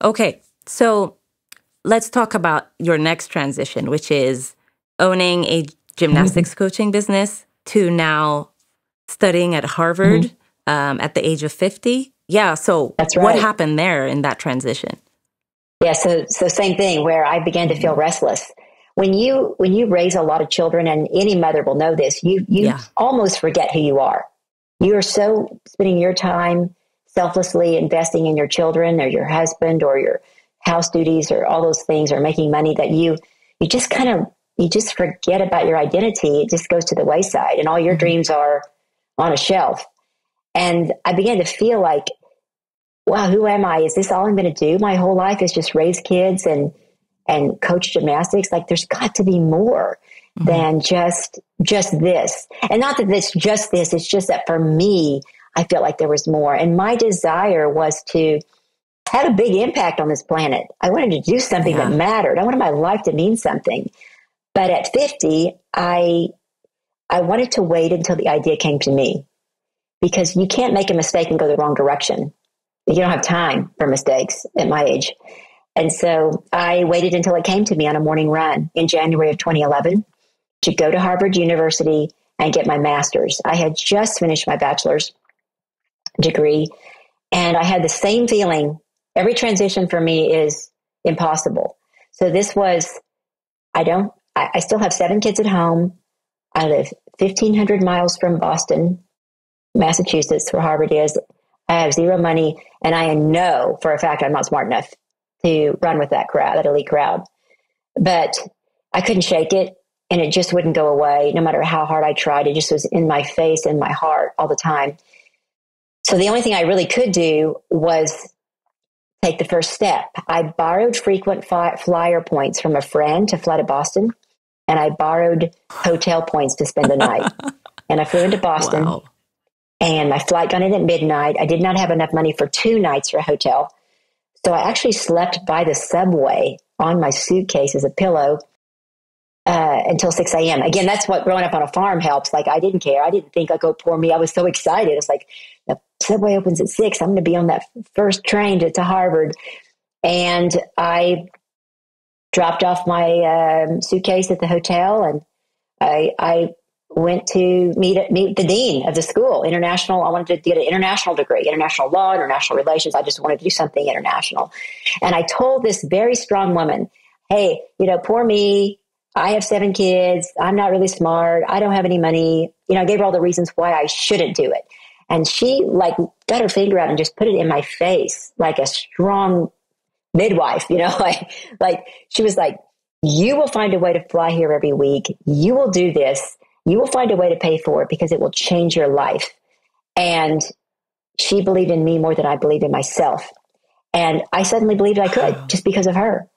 Okay, so let's talk about your next transition, which is owning a gymnastics coaching business to now studying at Harvard at the age of 50. Yeah, so That's what right. happened there in that transition? Yeah, so same thing where I began to feel restless. When you raise a lot of children, and any mother will know this, you Yeah. almost forget who you are. You are so spending your time selflessly investing in your children or your husband or your house duties or all those things or making money that you just kind of you just forget about your identity. It just goes to the wayside and all your Hmm. dreams are on a shelf. And I began to feel like, wow, who am I? Is this all I'm going to do? My whole life is just raise kids and coach gymnastics. Like there's got to be more Hmm. than just this. And not that it's just this, it's just that for me, I felt like there was more. And my desire was to have a big impact on this planet. I wanted to do something that Yeah. mattered. I wanted my life to mean something. But at 50, I wanted to wait until the idea came to me because you can't make a mistake and go the wrong direction. You don't have time for mistakes at my age. And so I waited until it came to me on a morning run in January of 2011 to go to Harvard University and get my master's. I had just finished my bachelor's degree and I had the same feeling. Every transition for me is impossible. So this was, I still have 7 kids at home. I live 1,500 miles from Boston, Massachusetts, where Harvard is. I have zero money, and I know for a fact I'm not smart enough to run with that crowd, that elite crowd. But I couldn't shake it, and it just wouldn't go away. No matter how hard I tried, it just was in my face and my heart all the time. So the only thing I really could do was take the first step. I borrowed frequent flyer points from a friend to fly to Boston, and I borrowed hotel points to spend the night. And I flew into Boston, Wow. and my flight got in at midnight. I did not have enough money for 2 nights for a hotel. So I actually slept by the subway on my suitcase as a pillow until 6 a.m. Again, that's what growing up on a farm helps. Like, I didn't care. I didn't think, like, oh, poor me. I was so excited. It's like, the subway opens at 6. I'm going to be on that first train to Harvard. And I dropped off my suitcase at the hotel, and I went to meet the dean of the school, international. I wanted to get an international degree, international law, international relations. I just wanted to do something international. And I told this very strong woman, hey, poor me. I have 7 kids. I'm not really smart. I don't have any money. I gave her all the reasons why I shouldn't do it. And she got her finger out and just put it in my face like a strong midwife, like she was like, you will find a way to fly here every week. You will do this. You will find a way to pay for it because it will change your life. And she believed in me more than I believed in myself. And I suddenly believed I could just because of her.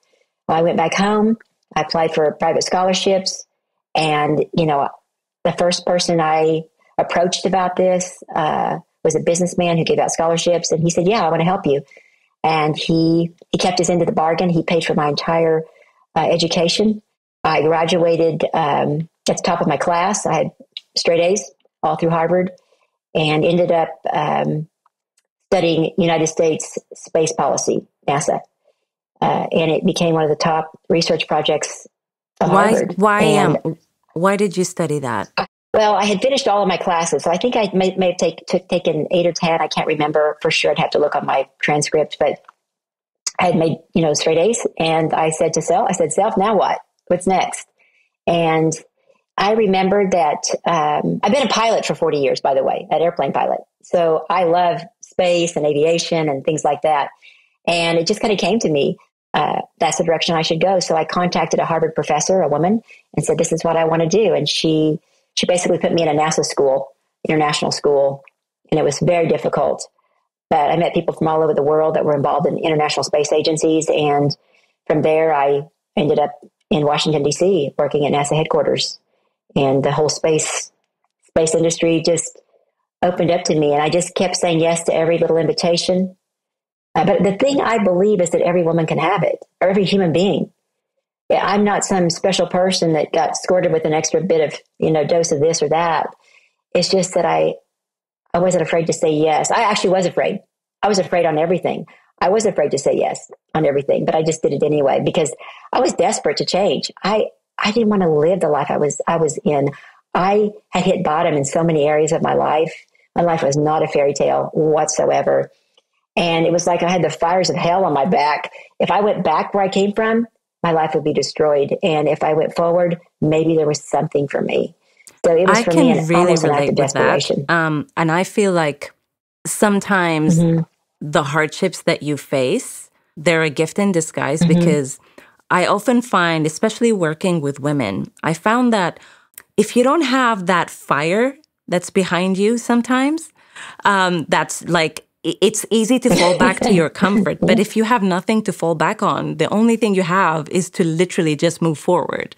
I went back home. I applied for private scholarships. And, the first person I approached about this was a businessman who gave out scholarships. And he said, yeah, I want to help you. And he kept his end of the bargain. He paid for my entire education. I graduated at the top of my class. I had straight A's all through Harvard and ended up studying United States space policy, NASA. And it became one of the top research projects of Harvard. Why did you study that? Well, I had finished all of my classes, so I think I may have taken 8 or 10. I can't remember for sure. I'd have to look on my transcript, but I had made, straight A's. And I said to self, self, now what? What's next? And I remembered that I've been a pilot for 40 years, by the way, an airplane pilot. So I love space and aviation and things like that. And it just kind of came to me. That's the direction I should go. So I contacted a Harvard professor, a woman, and said, this is what I want to do. And she basically put me in a NASA school, international school, and it was very difficult. But I met people from all over the world that were involved in international space agencies. And from there, I ended up in Washington, D.C., working at NASA headquarters. And the whole space industry just opened up to me. And I just kept saying yes to every little invitation. But the thing I believe is that every woman can have it, or every human being. I'm not some special person that got squirted with an extra bit of, dose of this or that. It's just that I wasn't afraid to say yes. I actually was afraid. I was afraid on everything. I was afraid to say yes on everything, but I just did it anyway because I was desperate to change. I didn't want to live the life I was in. I had hit bottom in so many areas of my life. My life was not a fairy tale whatsoever. And it was like I had the fires of hell on my back. If I went back where I came from, my life would be destroyed. And if I went forward, maybe there was something for me. So it was I for me can really almost an act relate of with that. desperation. And I feel like sometimes the hardships that you face, they're a gift in disguise because I often find, especially working with women, I found that if you don't have that fire that's behind you sometimes, that's like, it's easy to fall back to your comfort. But if you have nothing to fall back on, the only thing you have is to literally just move forward.